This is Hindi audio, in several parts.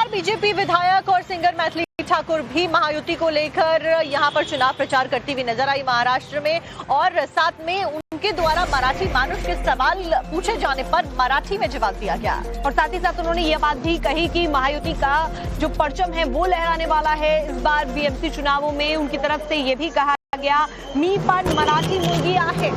बिहार बीजेपी विधायक और सिंगर मैथिली ठाकुर भी महायुति को लेकर यहां पर चुनाव प्रचार करती हुई नजर आई महाराष्ट्र में, और साथ में उनके द्वारा मराठी मानुष के सवाल पूछे जाने पर मराठी में जवाब दिया गया। और साथ ही साथ उन्होंने यह बात भी कही कि महायुति का जो परचम है वो लहराने वाला है इस बार बीएमसी चुनावों में। उनकी तरफ से ये भी कहा गया, मी पण मराठी मुलगी आहे।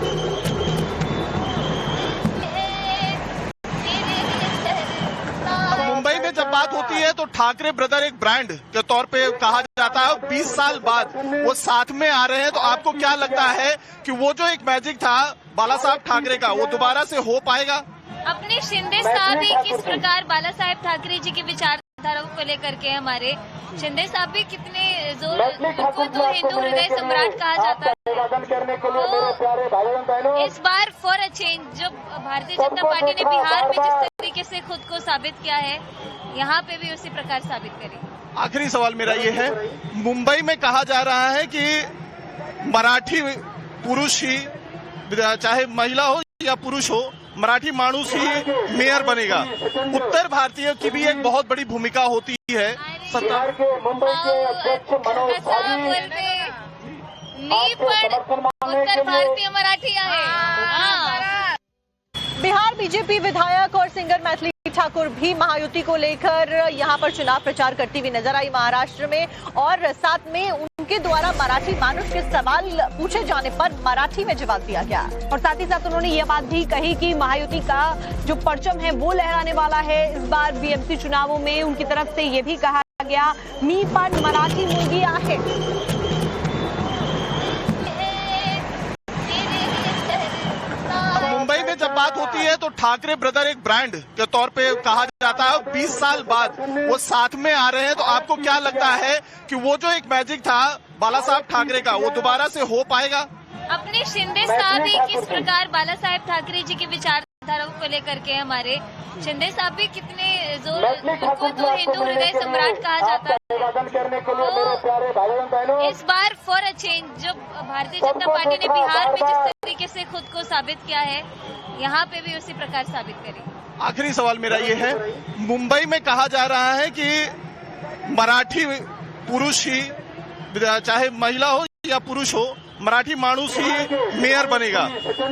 मुंबई में जब बात होती है तो ठाकरे ब्रदर एक ब्रांड के तौर पे कहा जाता है। 20 साल बाद वो साथ में आ रहे हैं, तो आपको क्या लगता है कि वो जो एक मैजिक था बाला साहब ठाकरे का, वो दोबारा से हो पाएगा? अपने शिंदे साहब भी किस प्रकार बाला साहेब ठाकरे जी की विचारधाराओं को लेकर के, हमारे शिंदे साहब भी कितने जोर, उनको तो हिंदू हृदय सम्राट कहा जाता है। तो इस बार फॉर अ चेंज जो भारतीय जनता पार्टी ने बिहार में जिस तरीके से खुद को साबित किया है, यहाँ पे भी उसी प्रकार साबित करेगी। आखिरी सवाल मेरा ये है, मुंबई में कहा जा रहा है कि मराठी पुरुष ही, चाहे महिला हो या पुरुष हो, मराठी मानुष ही मेयर बनेगा। उत्तर भारतीयों की भी एक बहुत बड़ी भूमिका होती है। सरकार के मुंबई के अध्यक्ष मनोज उत्तर भारतीय मराठी आहे। बिहार बीजेपी विधायक और सिंगर मैथिली ठाकुर भी महायुति को लेकर यहां पर चुनाव प्रचार करती हुई नजर आई महाराष्ट्र में, और साथ में उनके द्वारा मराठी मानुष के सवाल पूछे जाने पर मराठी में जवाब दिया गया। और साथ ही साथ उन्होंने ये बात भी कही कि महायुति का जो परचम है वो लहराने वाला है इस बार बीएमसी चुनावों में। उनकी तरफ से ये भी कहा गया, मी पण मराठी मुलगी आहे। मुंबई में जब बात होती है तो ठाकरे ब्रदर एक ब्रांड के तौर पे कहा जाता है। 20 साल बाद वो साथ में आ रहे हैं, तो आपको क्या लगता है कि वो जो एक मैजिक था बाला साहब ठाकरे का, वो दोबारा से हो पाएगा? अपने शिंदे साहब भी किस प्रकार बाला साहेब ठाकरे जी की विचारधाराओं को लेकर के, हमारे शिंदे साहब भी कितने जोर, उनको तो हिंदू हृदय सम्राट कहा जाता है। तो इस बार फॉर अ चेंज जो भारतीय जनता पार्टी ने बिहार में जिस तरीके से खुद को साबित किया है, यहाँ पे भी उसी प्रकार साबित करेगी। आखिरी सवाल मेरा ये है, मुंबई में कहा जा रहा है कि मराठी पुरुष ही, चाहे महिला हो या पुरुष हो, मराठी मानुष ही मेयर बनेगा।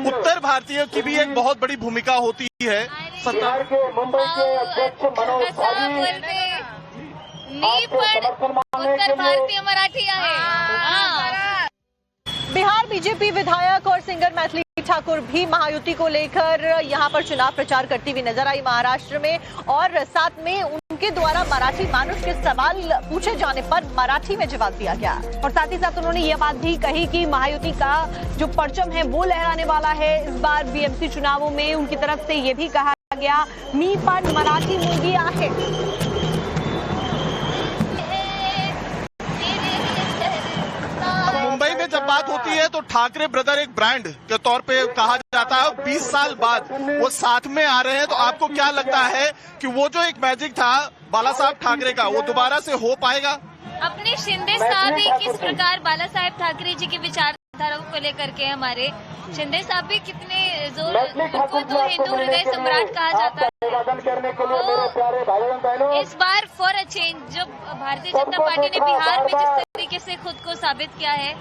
उत्तर भारतीयों की भी एक बहुत बड़ी भूमिका होती है। सरकार के मुंबई के अध्यक्ष मनोज उत्तर भारतीय मराठी आहे। बिहार बीजेपी विधायक और सिंगर मैथिली ठाकुर भी महायुति को लेकर यहां पर चुनाव प्रचार करती हुई नजर आई महाराष्ट्र में, और साथ में उनके द्वारा मराठी मानुष के सवाल पूछे जाने पर मराठी में जवाब दिया गया। और साथ ही साथ उन्होंने ये बात भी कही कि महायुति का जो परचम है वो लहराने वाला है इस बार बीएमसी चुनावों में। उनकी तरफ से ये भी कहा गया, मी पण मराठी मुलगी आहे। मुंबई में जब बात होती है तो ठाकरे ब्रदर एक ब्रांड के तौर पे कहा जाता है। 20 साल बाद वो साथ में आ रहे हैं, तो आपको क्या लगता है कि वो जो एक मैजिक था बाला साहब ठाकरे का, वो दोबारा से हो पाएगा? अपने शिंदे साहब भी किस प्रकार बाला साहेब ठाकरे जी की विचारधाराओं को लेकर के, हमारे शिंदे साहब भी कितने जोर, उनको तो हिंदू हृदय सम्राट कहा जाता है। तो इस बार फॉर अ चेंज जो भारतीय जनता पार्टी ने बिहार में जिस तरीके से खुद को साबित किया है,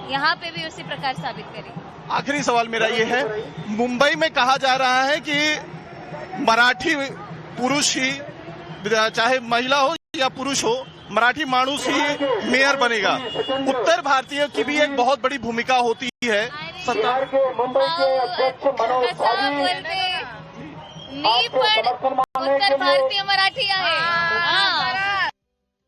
यहाँ पे भी उसी प्रकार साबित करेगी। आखिरी सवाल मेरा ये है, मुंबई में कहा जा रहा है कि मराठी पुरुष ही, चाहे महिला हो या पुरुष हो, मराठी मानुष ही मेयर बनेगा। उत्तर भारतीयों की भी एक बहुत बड़ी भूमिका होती है। सरकार के मुंबई के अध्यक्ष मनोज उत्तर भारतीय मराठी आहे।